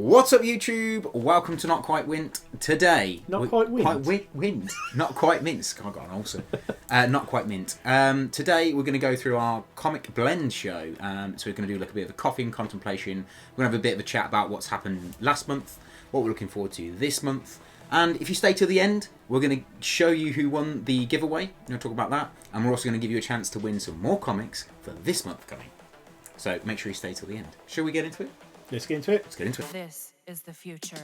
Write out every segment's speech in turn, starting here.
What's up, YouTube? Welcome to Not Quite Wint. Today, Not quite wint. Wint. Not quite mince. I got an ulcer. Not quite mint. Today we're going to go through our comic blend show. So we're going to do like a bit of a coffee and contemplation. We're going to have a bit of a chat about what's happened last month, what we're looking forward to this month. And if you stay till the end, we're going to show you who won the giveaway. We're going to talk about that. And we're also going to give you a chance to win some more comics for this month coming. So make sure you stay till the end. Shall we get into it? Let's get into it. Let's get into it. This is the future.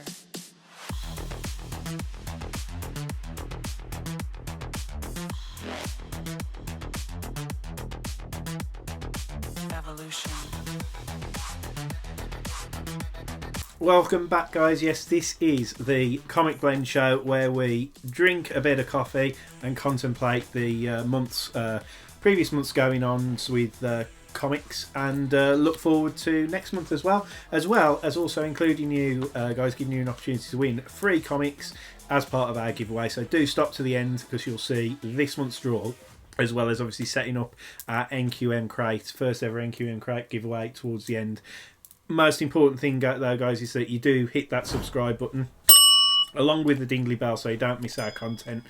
Evolution. Welcome back, guys. Yes, this is the Comic Blend Show where we drink a bit of coffee and contemplate the previous month's going on with comics and look forward to next month as well as also including you guys, giving you an opportunity to win free comics as part of our giveaway. So do stop to the end because you'll see this month's draw, as well as obviously setting up our NQM crate, first ever NQM crate giveaway towards the end. Most important thing though, guys, is that you do hit that subscribe button along with the dingly bell so you don't miss our content.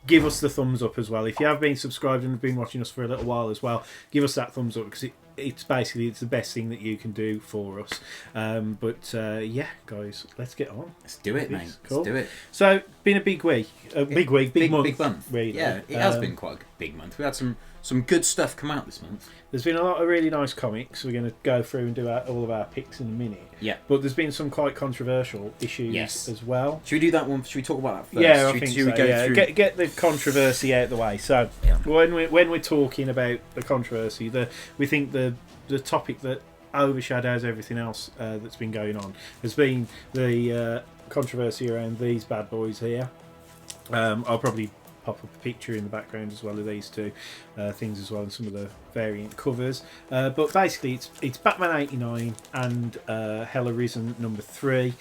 Give us the thumbs up as well. If you have been subscribed and have been watching us for a little while as well, give us that thumbs up because it's the best thing that you can do for us. Yeah, guys, let's get on. Let's do it, mate. Cool. Let's do it. So, been a big week, big month. Big month. Really. Yeah, it has been quite a big month. We had some good stuff come out this month. There's been a lot of really nice comics. We're going to go through and do all of our picks in a minute. Yeah. But there's been some quite controversial issues as well. Should we do that one? Should we talk about that first? Yeah, I should think we so. go Yeah. through... Get the controversy out of the way. So when we're talking about the controversy, we think the topic that overshadows everything else that's been going on has been the controversy around these bad boys here. I'll probably pop up a picture in the background as well of these two things as well, and some of the variant covers. But basically, it's Batman '89 and Hell Arisen #3,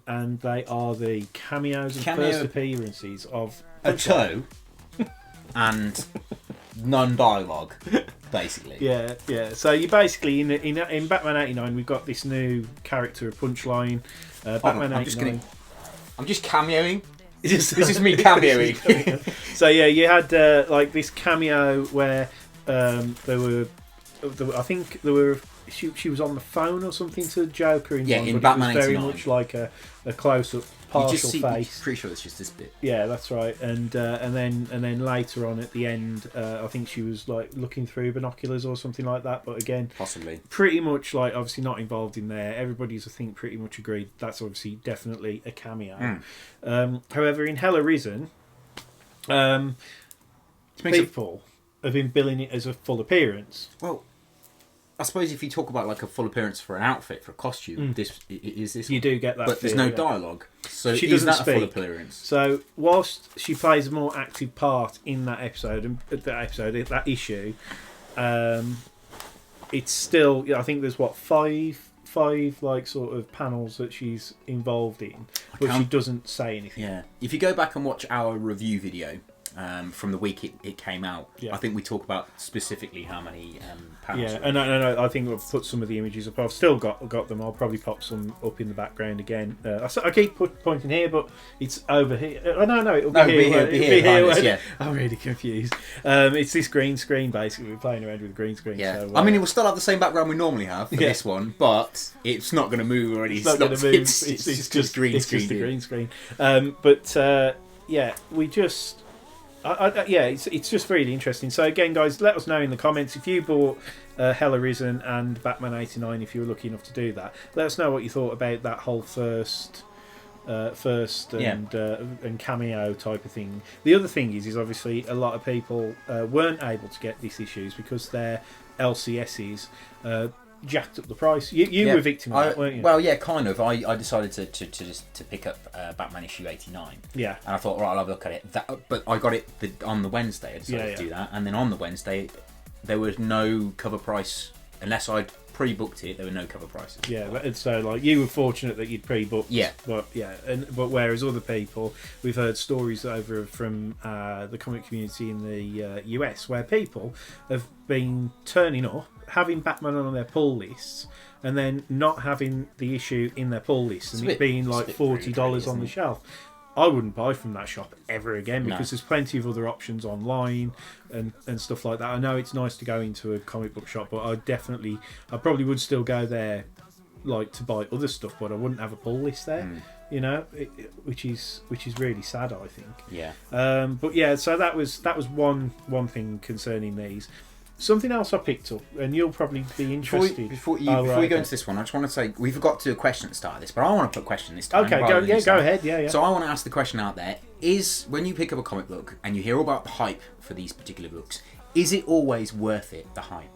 and they are the cameos and first appearances of a toe and non-dialogue, basically. Yeah. So you basically in Batman '89 we've got this new character, a Punchline. Batman '89. I'm just cameoing. This is me cameoing. So yeah, you had like this cameo where she was on the phone or something to Joker in one, in but Batman it was very 89. much like a close-up partial face. Pretty sure it's just this bit. Yeah, that's right. And then later on at the end, I think she was like looking through binoculars or something like that. But again, possibly pretty much like obviously not involved in there. Everybody's, I think, pretty much agreed that's obviously definitely a cameo. However, in Hell Arisen, people have been billing it as a full appearance. Well, I suppose if you talk about like a full appearance for an outfit, for a costume, this you do get that. But there's no dialogue, so she is doesn't that speak. a full appearance? So whilst she plays a more active part in that episode and that issue, it's still, I think there's five like sort of panels that she's involved in, but she doesn't say anything. Yeah, if you go back and watch our review video from the week it came out, I think we talk about specifically how many panels. Yeah, and I think we've put some of the images up. I've still got them. I'll probably pop some up in the background again. I keep pointing here, but it's over here. It'll be here. Yeah. I'm really confused. It's this green screen, basically. We're playing around with a green screen. Yeah. So, I mean, it will still have the same background we normally have for this one, but it's not going to move already. It's not going to move. It's just green screen. It's just a green screen. We just... it's just really interesting. So again, guys, let us know in the comments if you bought Hell Arisen and Batman '89, if you were lucky enough to do that. Let us know what you thought about that whole first and cameo type of thing. The other thing is obviously a lot of people weren't able to get these issues because their LCSs jacked up the price. You were victim of that, weren't you? Well, yeah, kind of. I decided to pick up Batman issue 89. Yeah. And I thought, right, I'll have a look at it. But I got it on the Wednesday. I decided to do that. And then on the Wednesday, there was no cover price unless I'd pre-booked it, there were no cover prices. Yeah, but so like you were fortunate that you'd pre-booked. Yeah. But but whereas other people, we've heard stories over from the comic community in the US where people have been turning up, having Batman on their pull lists, and then not having the issue in their pull list, and it being like $40 on the shelf. I wouldn't buy from that shop ever again because there's plenty of other options online and stuff like that. I know it's nice to go into a comic book shop, but I probably would still go there like to buy other stuff, but I wouldn't have a pull list there, you know, which is really sad, I think. Yeah. But yeah, so that was one thing concerning these. Something else I picked up, and you'll probably be interested. Before we go into this one, I just want to say we forgot to do a question at the start of this, but I want to put a question this time. Okay, go ahead. Yeah. So I want to ask the question out there: is when you pick up a comic book and you hear all about the hype for these particular books, is it always worth it? The hype.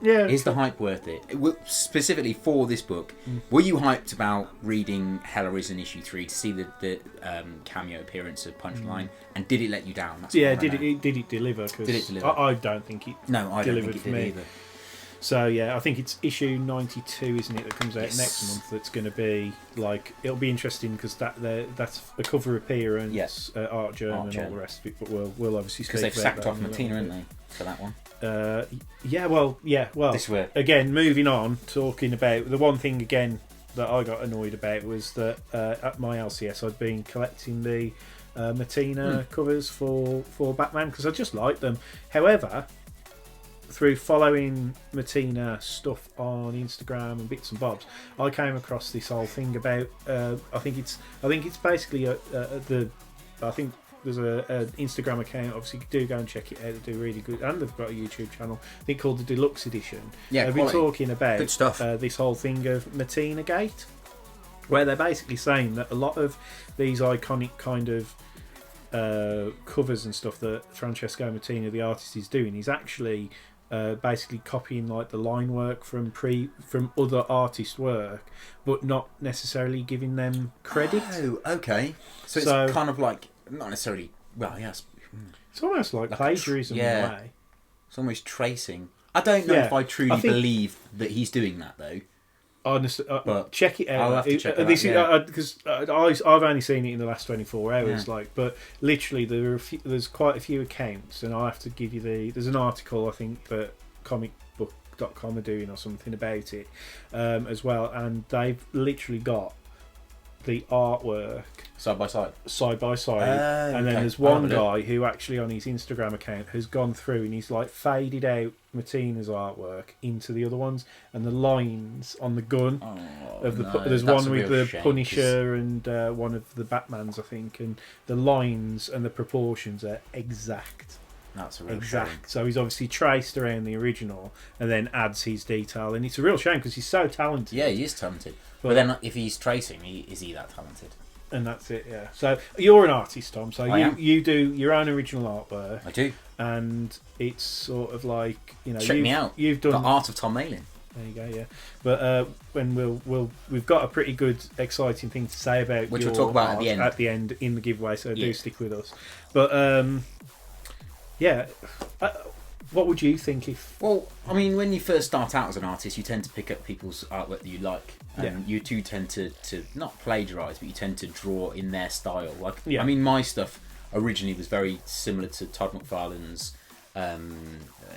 Yeah. Is the hype worth it? Specifically for this book, were you hyped about reading Hell Arisen issue 3 to see the cameo appearance of Punchline, and did it let you down? That's did it deliver? Cause did it deliver? I don't think it. No, I don't think it did either. So yeah, I think it's issue 92, isn't it, that comes out next month? That's going to be like, it'll be interesting because that's a cover appearance, art journal, and all the rest of it. But we'll obviously speak about that. Because they've sacked off Matina, haven't they, for that one? Well. This way. Again, moving on, talking about the one thing again that I got annoyed about was that at my LCS I'd been collecting the Matina covers for Batman because I just like them. However, through following Matina stuff on Instagram and bits and bobs, I came across this whole thing about. I think it's basically I think there's an Instagram account. Obviously, do go and check it out. They do really good, and they've got a YouTube channel. I think called the Deluxe Edition. Yeah, they've been talking about good stuff. This whole thing of Matina Gate, where they're basically saying that a lot of these iconic kind of covers and stuff that Francesco Matina, the artist, is doing, is actually basically copying like the line work from other artist work, but not necessarily giving them credit. Oh, okay. So it's kind of like not necessarily. Well, yes. It's almost like plagiarism in a way. It's almost tracing. I don't know if I truly believe that he's doing that though. Honestly, but check it out. I'll have to check it out, because I've only seen it in the last 24 hours. Yeah. But literally there's quite a few accounts, and I'll have to give you there's an article I think that comicbook.com are doing or something about it as well, and they've literally got the artwork side by side, and then there's one guy who actually on his Instagram account has gone through and he's like faded out Matina's artwork into the other ones, and the lines on the gun there's one with the Punisher and one of the Batmans, I think, and the lines and the proportions are exact. That's a real exact. shame. So he's obviously traced around the original and then adds his detail, and it's a real shame because he's so talented. Yeah, he is talented. But then if he's tracing, is he that talented? And that's it, yeah. So you're an artist, Tom. So I am. You do your own original artwork. I do. And it's sort of like, you know, check me out. You've done the art of Tom Malin. There you go, yeah. But when we've got a pretty good, exciting thing to say about which we'll talk about at the end. At the end in the giveaway. So do stick with us. But yeah. What would you think if... Well, I mean, when you first start out as an artist, you tend to pick up people's artwork that you like. And you do tend to not plagiarise, but you tend to draw in their style. Like, I mean, my stuff originally was very similar to Todd McFarlane's,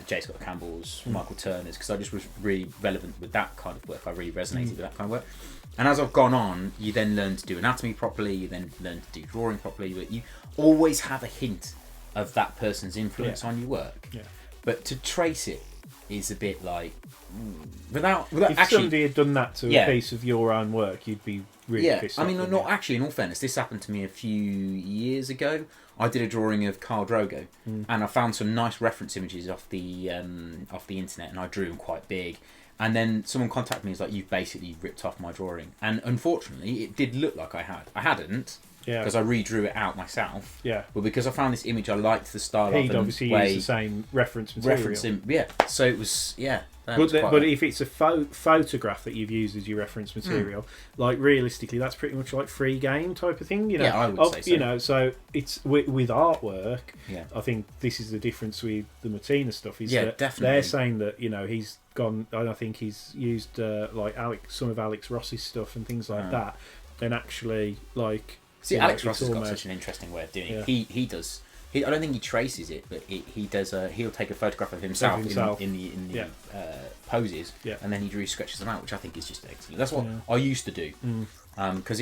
J. Scott Campbell's, Michael Turner's, because I just was really relevant with that kind of work. I really resonated with that kind of work. And as I've gone on, you then learn to do anatomy properly, you then learn to do drawing properly, but you always have a hint of that person's influence on your work. Yeah. But to trace it is a bit like without if actually, somebody had done that to a piece of your own work, you'd be really pissed off. I mean, not actually. In all fairness, this happened to me a few years ago. I did a drawing of Khal Drogo, and I found some nice reference images off the internet, and I drew them quite big. And then someone contacted me, and was like, "You've basically ripped off my drawing." And unfortunately, it did look like I had. I hadn't. Yeah. Because I redrew it out myself. Yeah. But because I found this image, I liked the style of it. He'd obviously used the same reference material. So it was, But if it's a photograph that you've used as your reference material, like realistically, that's pretty much like free game type of thing. You know? Yeah, I would say so. You know, so it's with artwork. Yeah. I think this is the difference with the Matina stuff. Is that definitely. they're saying that, you know, he's gone, and I think he's used like some of Alex Ross's stuff and things like that, and actually like. See, Alex Ross has got such an interesting way of doing it. He does. I don't think he traces it, but he does. He'll take a photograph of himself in the poses, and then he sketches them out, which I think is just excellent. That's what I used to do, because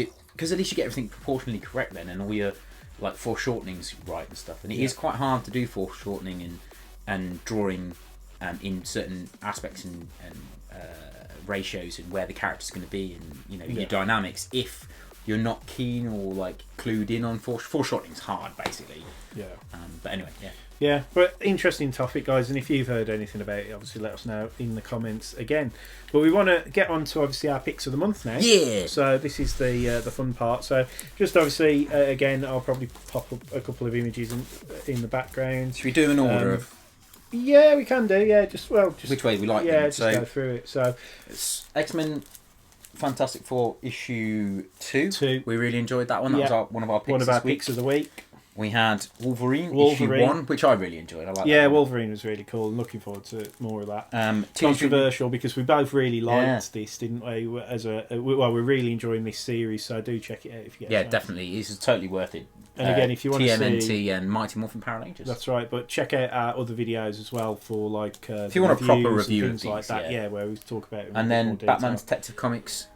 at least you get everything proportionally correct then, and all your like foreshortenings right and stuff. And it is quite hard to do foreshortening and drawing in certain aspects and ratios and where the character's going to be and your dynamics if you're not keen or like clued in on foreshortening's hard basically. But anyway, but interesting topic, guys, and if you've heard anything about it, obviously let us know in the comments again. But we want to get on to obviously our picks of the month now. So this is the fun part. So just obviously again, I'll probably pop up a couple of images in the background. Should we do an order of? Yeah, we can do. Yeah, just which way we like them. Yeah, just go through it. So it's X-Men Fantastic Four issue 2. We really enjoyed that one. That was one of our picks of the week. We had Wolverine issue 1, which I really enjoyed. I like that one. Wolverine was really cool. I'm looking forward to more of that. Controversial because we both really liked this, didn't we? We're really enjoying this series, so do check it out if you get a chance. Definitely. This is totally worth it. And again, if you want TMNT to see and Mighty Morphin Power Rangers. That's right, but check out our other videos as well for like if you want a proper review and things like that. Where we talk about it and then Batman Detective Comics.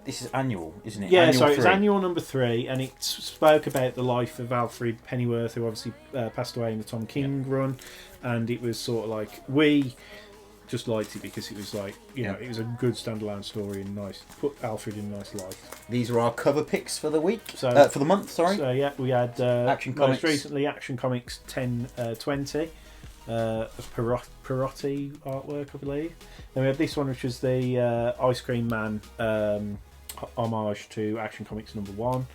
This is annual, isn't it? It's annual number 3, and it spoke about the life of Alfred Pennyworth, who obviously passed away in the Tom King run, and it was sort of like we just liked it because it was like it was a good standalone story and nice, put Alfred in a nice light. These are our cover picks for the week, for the month. Sorry. So we had Action Comics. Most recently Action Comics 1020. Perotti artwork, I believe. Then we had this one, which was the Ice Cream Man homage to Action Comics number 1,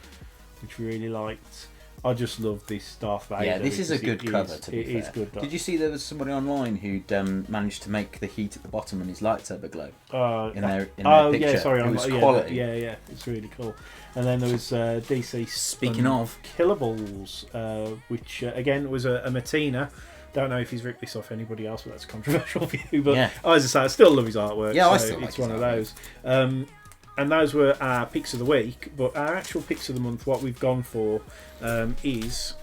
which we really liked. I just love this Darth Vader. Yeah, this is a good cover. To be fair, is good. Did you see there was somebody online who'd managed to make the heat at the bottom and his lightsaber glow in their picture? Yeah, sorry, it was quality. Yeah, it's really cool. And then there was DC. Speaking of Killables, which again was a Matina. Don't know if he's ripped this off anybody else, but that's a controversial view. But as I say, I still love his artwork. Yeah, so I still like it's one of those. And those were our picks of the week. But our actual picks of the month, what we've gone for, is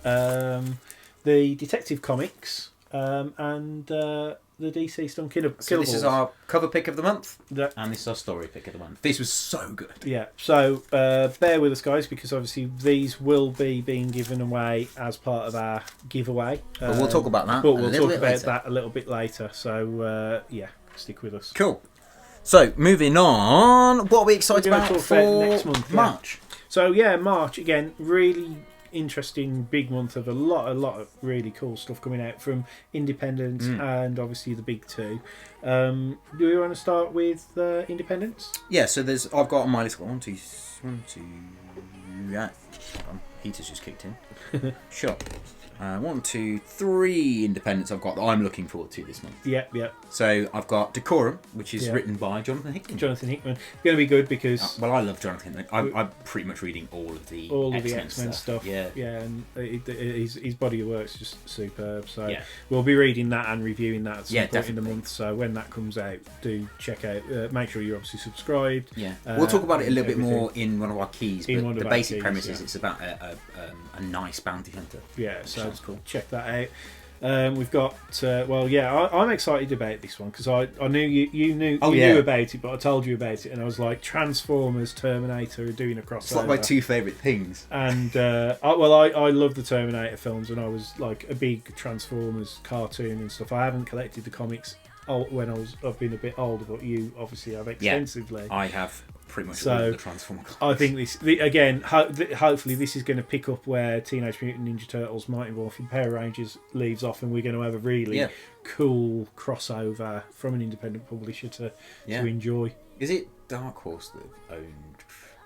the Detective Comics and the DC Stunt Killables. So this is our cover pick of the month, and this is our story pick of the month. This was so good. Yeah, so bear with us, guys, because obviously these will be being given away as part of our giveaway. But we'll talk about that. But we'll talk about that a little bit later. So stick with us. Cool. So moving on, what are we excited about for next month? March? So March again, really interesting big month of a lot of really cool stuff coming out from independents and obviously the big 2. Do we want to start with independents? Yeah, so I've got on my list 1, 2, yeah. Hold on, heater's just kicked in. Sure. 1, 2, 3 independents I've got that I'm looking forward to this month. Yep. So I've got Decorum, which is written by Jonathan Hickman. It's going to be good because I love Jonathan Hickman. I'm pretty much reading all of the X-Men stuff. Yeah, and his body of work's just superb. So we'll be reading that and reviewing that at some point in the month. So when that comes out, do check out. Make sure you're obviously subscribed. Yeah, we'll talk about it a little bit more in one of our keys. But the basic premise is it's about a nice bounty hunter. Yeah, so that's cool. Check that out. We've got I'm excited about this one because I knew you knew about it, but I told you about it, and I was like, Transformers, Terminator are doing a crossover. It's like my 2 favourite things. And I love the Terminator films, and I was like a big Transformers cartoon and stuff. I haven't collected the comics when I've been a bit older, but you obviously have extensively. I have pretty much all of the Transformer comics. I think hopefully this is going to pick up where Teenage Mutant Ninja Turtles, Mighty Morphin Power Rangers leaves off, and we're going to have a really cool crossover from an independent publisher to enjoy. Is it Dark Horse that owned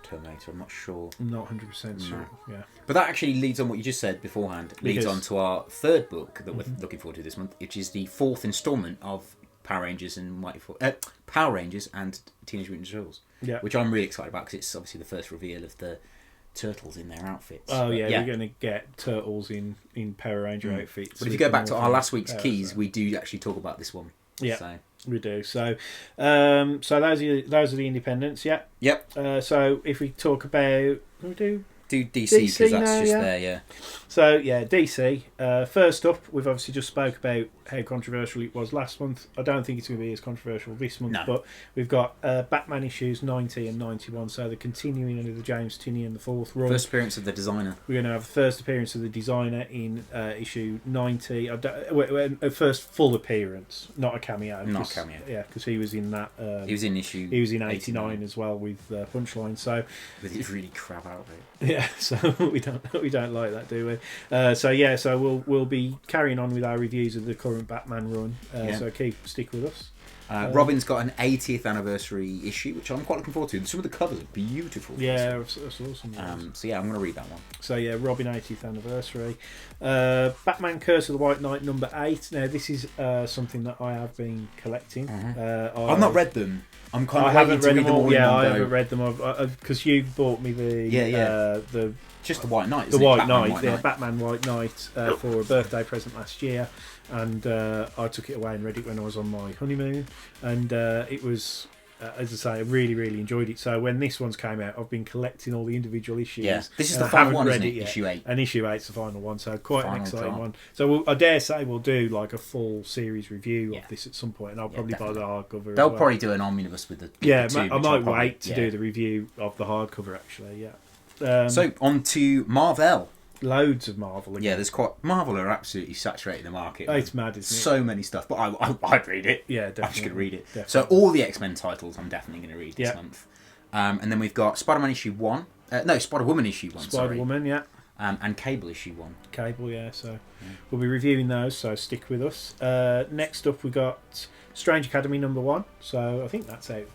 Terminator? I'm not sure. I'm not 100% sure. Yeah, but that actually leads on what you just said beforehand. Leads on to our 3rd book that we're looking forward to this month, which is the 4th instalment of Power Rangers and Power Rangers and Teenage Mutant Ninja Turtles. Yeah, which I'm really excited about because it's obviously the first reveal of the turtles in their outfits. We're going to get turtles in Power Ranger outfits. But if you go back to our last week's keys, we do actually talk about this one Yeah. So. We do. So those are the independents. Yeah. Yep. So if we talk about, we do DC because that's now, just yeah. there. Yeah. So yeah, DC. First up, we've obviously just spoke about how controversial it was last month. I don't think it's going to be as controversial this month, but we've got Batman issues 90 and 91. So the continuing under the James Tynion the fourth run. First appearance of the designer. We're going to have the first appearance of the designer in issue 90. First full appearance, not a cameo. Not a cameo. Yeah, because he was in that. He was in issue. He was in 89 as well with Punchline. So with his really crap outfit. Yeah, so we don't like that, do we? So we'll be carrying on with our reviews of the current Batman run. So stick with us. Robin's got an 80th anniversary issue, which I'm quite looking forward to. Some of the covers are beautiful. Yeah, that's awesome. So yeah, I'm going to read that one. So yeah, Robin 80th anniversary. Batman Curse of the White Knight number 8. Now this is something that I have been collecting. I've not read them. I'm kind of haven't read them all. Yeah, I haven't read them. Because you bought me the just the White Knight. The White Knight, Batman White Knight for a birthday present last year, and I took it away and read it when I was on my honeymoon, and it was. As I say, I really, really enjoyed it. So when this one's came out, I've been collecting all the individual issues. Yeah, this is the final one, isn't it? Issue 8. And issue 8's the final one, so quite an exciting one. So I dare say we'll do like a full series review of this at some point, and I'll probably buy the hardcover. They'll probably do an omnibus with the two, I might wait to do the review of the hardcover actually. Yeah. So on to Marvel. Loads of Marvel again. Yeah, there's quite... Marvel are absolutely saturating the market. It's mad, isn't it? So many stuff, but I'd read it. Yeah, definitely. I'm just going to read it. Definitely. So all the X-Men titles I'm definitely going to read this month. And then we've got Spider-Man issue 1. Spider-Woman issue 1, Spider-Woman, yeah. And Cable issue 1. Cable, yeah. So we'll be reviewing those, so stick with us. Next up we got Strange Academy number 1. So I think that's out...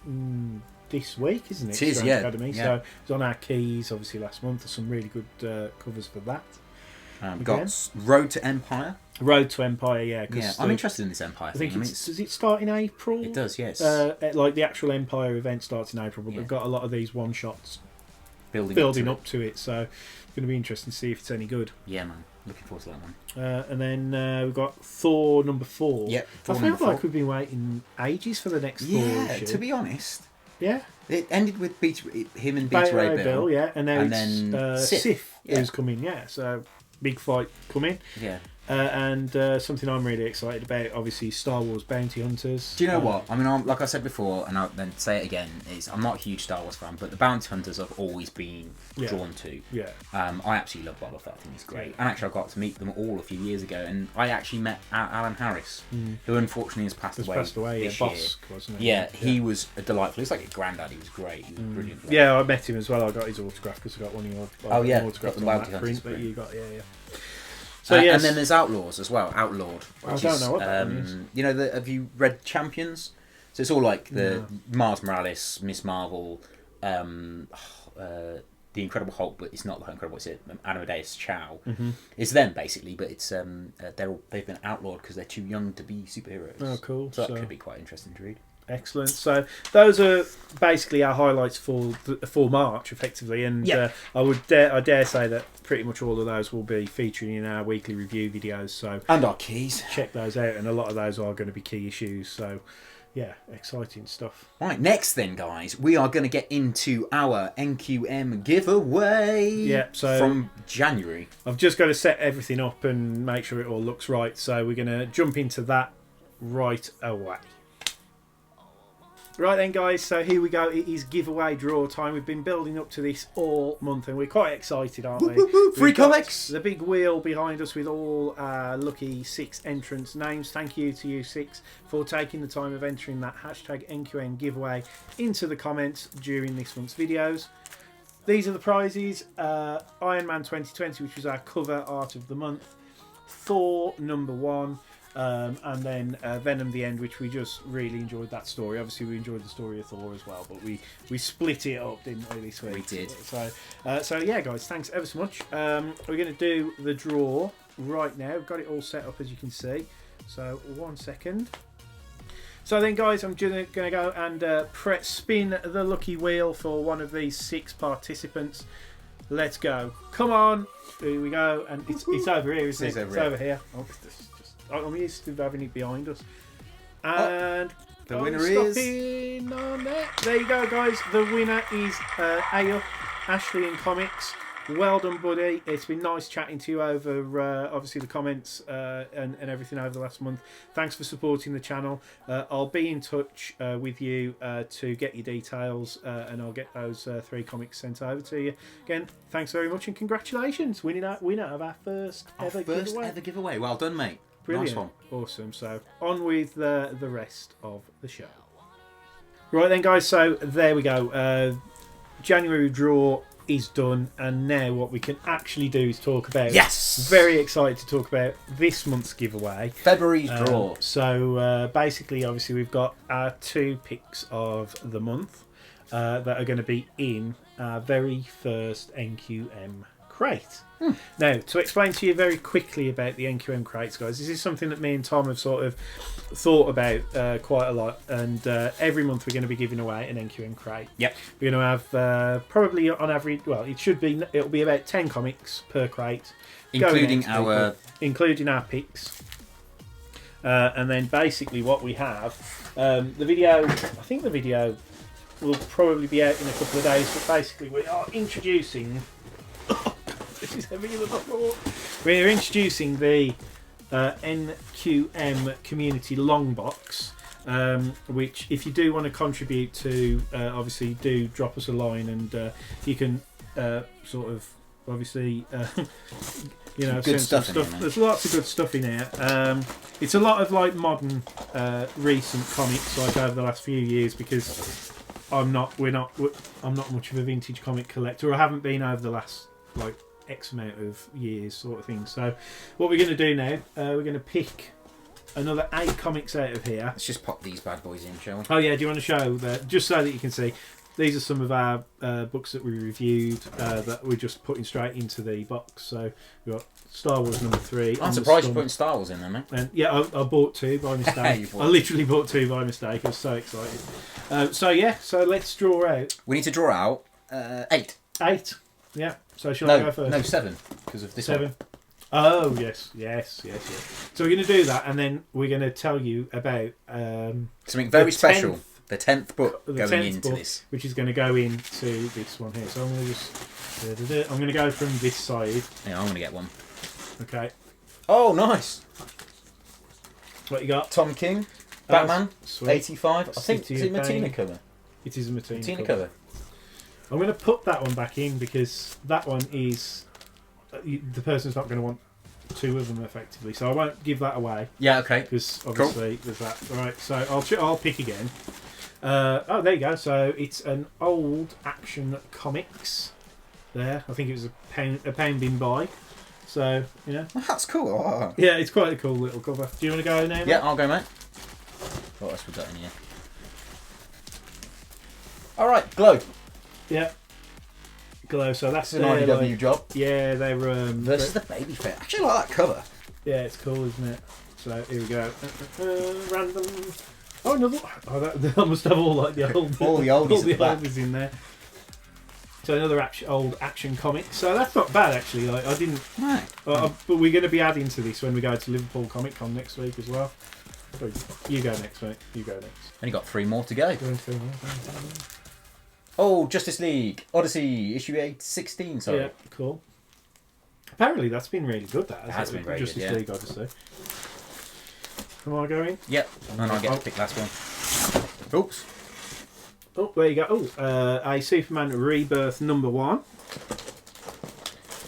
this week, isn't it? It is, yeah. Academy. Yeah. So it was on our keys, obviously, last month. There's some really good covers for that. Got Road to Empire. Road to Empire, yeah. I'm interested in this Empire thing. Does it start in April? It does, yes. Like the actual Empire event starts in April, but they've got a lot of these one-shots building up to it. So it's going to be interesting to see if it's any good. Yeah, man. Looking forward to that one. And then we've got Thor number 4. Yep. I feel like we've been waiting ages for the next Thor issue. To be honest. Yeah. It ended with him and Beta Ray Bill. Yeah. And now it's Sif who's coming, So big fight coming. Yeah. And something I'm really excited about, obviously, Star Wars Bounty Hunters. Do you know what? I mean, like I said before, and I'll then say it again, I'm not a huge Star Wars fan, but the Bounty Hunters I've always been drawn to. Yeah. I absolutely love Boba Fett. I think he's great. And actually, I got to meet them all a few years ago, and I actually met Alan Harris, who unfortunately has passed away this year. Bosk, wasn't he? Yeah, he was delightful. He was like a granddad. He was great. He was brilliant. Yeah, I met him as well. I got his autograph because I got one of your autographs on Bounty that print, but you got, So and then there's Outlaws as well. Outlawed. I don't know what that one is. You know, have you read Champions? So it's all like the Mars Morales, Miss Marvel, the Incredible Hulk, but it's not the Incredible. It's Amadeus Chow. It's them basically, but it's they've been outlawed because they're too young to be superheroes. Oh, cool! So that could be quite interesting to read. Excellent. So those are basically our highlights for March, effectively, and I dare say that pretty much all of those will be featuring in our weekly review videos. So and our keys, check those out, and a lot of those are going to be key issues. So yeah, exciting stuff. Right, next then, guys, we are going to get into our NQM giveaway. Yeah, so from January. I've just got to set everything up and make sure it all looks right. So we're going to jump into that right away. Right then, guys, so here we go. It is giveaway draw time. We've been building up to this all month and we're quite excited, aren't we? Free comics! The big wheel behind us with all lucky 6 entrants' names. Thank you to you 6 for taking the time of entering that hashtag NQN giveaway into the comments during this month's videos. These are the prizes. Iron Man 2020, which was our cover art of the month. Thor number 1. And then Venom the End, which we just really enjoyed that story. Obviously we enjoyed the story of Thor as well, but we split it up, didn't we, this week? We did. So yeah, guys, thanks ever so much. We're going to do the draw right now. We've got it all set up, as you can see. So 1 second. So then, guys, I'm going to go and spin the lucky wheel for one of these 6 participants. Let's go. Come on. Here we go. And it's over here, isn't it? It's over here. Oh, I'm used to having it behind us. And the winner is... There you go, guys. The winner is A-Up, Ashley in Comics. Well done, buddy. It's been nice chatting to you over, obviously, the comments and everything over the last month. Thanks for supporting the channel. I'll be in touch with you to get your details, and I'll get those 3 comics sent over to you. Again, thanks very much, and congratulations. Winner of our first ever giveaway. Well done, mate. Brilliant. Nice one. Awesome. So, on with the rest of the show. Right then, guys. So, there we go. January draw is done, and now what we can actually do is talk about. Yes. Very excited to talk about this month's giveaway, February's draw. So basically, obviously, we've got our 2 picks of the month that are going to be in our very first NQM crate. Now, to explain to you very quickly about the NQM crates, guys, this is something that me and Tom have sort of thought about quite a lot, and every month we're going to be giving away an NQM crate. Yep. We're going to have probably on average, well, it'll be about 10 comics per crate, including including our picks. And then basically what we have, I think the video will probably be out in a couple of days, but basically we are introducing... This is heavier than before. We're introducing the NQM Community Long Box, which, if you do want to contribute to, obviously, do drop us a line, and you can sort of, obviously, good stuff. There's lots of good stuff in here. It's a lot of like modern, recent comics, like over the last few years, because I'm not much of a vintage comic collector. I haven't been over the last like X amount of years, sort of thing. So what we're going to do now, we're going to pick another 8 comics out of here. Let's just pop these bad boys in, shall we? Oh yeah, do you want to show that, just so that you can see? These are some of our books that we reviewed that we're just putting straight into the box. So we've got Star Wars number 3. I'm surprised you're putting Star Wars in there, mate. And yeah, I bought 2 by mistake. I literally bought 2 by mistake. I was so excited. So let's draw out. We need to draw out 8. 8. Yeah. So shall I go first? No, 7, because of this 7. one. Oh, yes. So we're going to do that, and then we're going to tell you about... something very special. The 10th book going into this. Which is going to go into this one here. So I'm going to just... I'm going to go from this side. Yeah, I'm going to get one. Okay. Oh, nice. What you got? Tom King, Batman, sweet. 85. I think it's a Matina cover. It is a Matina cover. I'm going to put that one back in because that one is... the person's not going to want 2 of them effectively, so I won't give that away. Yeah, okay. Because obviously there's that. Alright, so I'll pick again. Oh, there you go. So it's an old Action Comics. There, I think it was a pound bin buy. So that's cool. Oh. Yeah, it's quite a cool little cover. Do you want to go now? Yeah, I'll go, mate. What else we got in here? All right, Glow. Yeah. Glow. So that's an IDW job. Yeah, they're versus the Baby Fair. I actually like that cover. Yeah, it's cool, isn't it? So here we go. Random. Oh, another. Oh, that must have all like the old. all the oldies in there. So another old Action comic. So that's not bad actually. Like I didn't. No. But we're going to be adding to this when we go to Liverpool Comic Con next week as well. Sorry, you go next, mate. You go next. Only got 3 more to go. Oh, Justice League Odyssey issue 816. Sorry. Yeah, cool. Apparently that's been really good. That has been very Justice good. League Odyssey. Am I going? Yep. And then I get to pick last one. Oops. Oh, there you go. Oh, a Superman Rebirth #1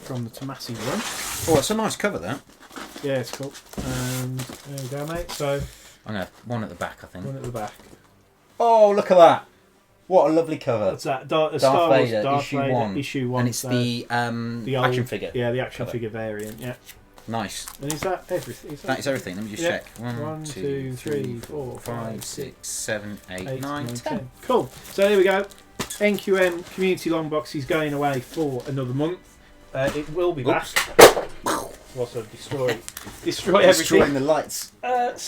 from the Tomasi run. Oh, it's a nice cover, that. Yeah, it's cool. And there we go, mate. So I'm gonna have one at the back, I think. One at the back. Oh, look at that! What a lovely cover. What's that? Darth Vader, issue 1. And it's the old, action figure. Yeah, the action figure variant. Yeah. Nice. And is that everything? That is everything. Let me just check. 1, 2, 3, 4, 5, 6, 7, 8, 9, 10. Cool. So there we go. NQM Community Long Box is going away for another month. It will be back. What's a destroy everything. Destroying the lights. Right.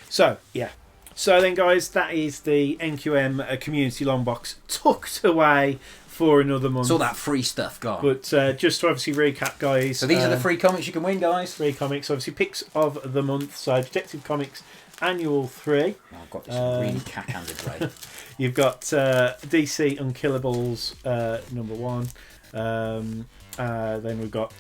So yeah. So then, guys, that is the NQM Community Long Box tucked away for another month. It's all that free stuff, God. But just to obviously recap, guys. So these are the free comics you can win, guys. Free comics, obviously picks of the month. So Detective Comics Annual 3. Oh, I've got this really cack-handed way. You've got DC Unkillables number 1. Then we've got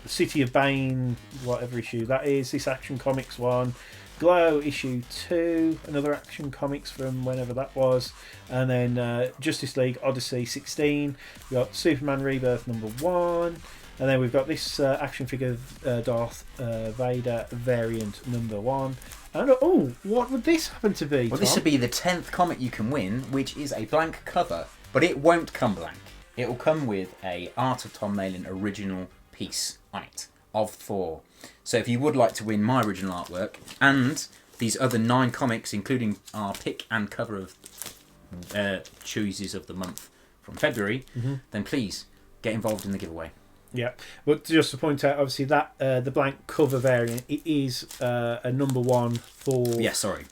City of Bane, whatever issue that is. This Action Comics 1. Glow issue 2, another Action Comics from whenever that was, and then Justice League Odyssey 16. We've got Superman Rebirth number 1, and then we've got this action figure Darth Vader variant number 1. And what would this happen to be? Well, this would be the 10th comic you can win, which is a blank cover, but it won't come blank. It will come with a Art of Tom Malin original piece on it of 4. So if you would like to win my original artwork and these other 9 comics, including our pick and cover of choices of the month from February, then please get involved in the giveaway. Yeah, but just to point out, obviously that the blank cover variant, it is a number 1 for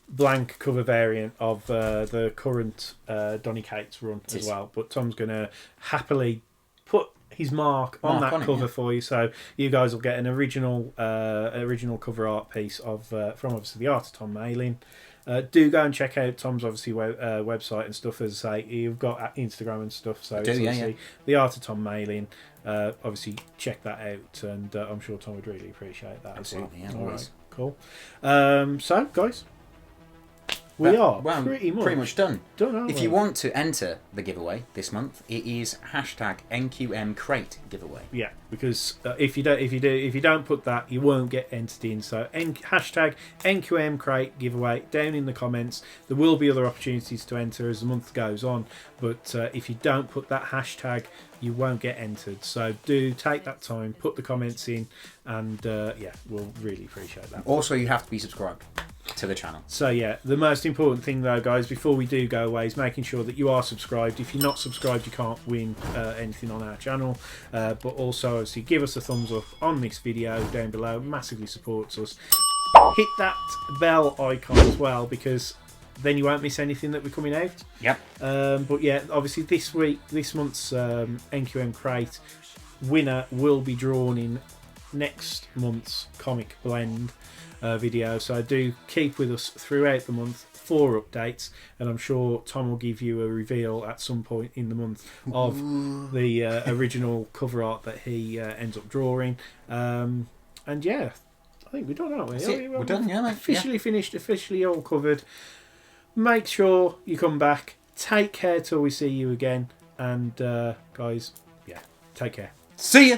blank cover variant of the current Donny Cates run as well. But Tom's going to happily put his mark on that cover for you, so you guys will get an original cover art piece of from obviously the Art of Tom Malin. Do go and check out Tom's obviously website and stuff. As I say, you've got Instagram and stuff, so the Art of Tom Malin. Obviously check that out, and I'm sure Tom would really appreciate that. Absolutely, as well. All right, cool. So guys, we are pretty much done. If you want to enter the giveaway this month, it is #NQMCrate giveaway. Yeah, because if you don't put that, you won't get entered in. So #NQMCrate giveaway down in the comments. There will be other opportunities to enter as the month goes on, but if you don't put that hashtag, you won't get entered. So do take that time, put the comments in, and we'll really appreciate that. Also, you have to be subscribed to the channel. So yeah, the most important thing though, guys, before we do go away, is making sure that you are subscribed. If you're not subscribed, you can't win anything on our channel. But also, obviously, give us a thumbs up on this video down below. It massively supports us. Hit that bell icon as well, because then you won't miss anything that we're coming out. Yep. But yeah, obviously this month's NQM Crate winner will be drawn in next month's Comic Blend video. So do keep with us throughout the month for updates, and I'm sure Tom will give you a reveal at some point in the month of the original cover art that he ends up drawing. And yeah, I think we're done, aren't we? We're done, yeah, mate. Officially finished, officially all covered. Make sure you come back. Take care till we see you again. And guys, take care. See ya!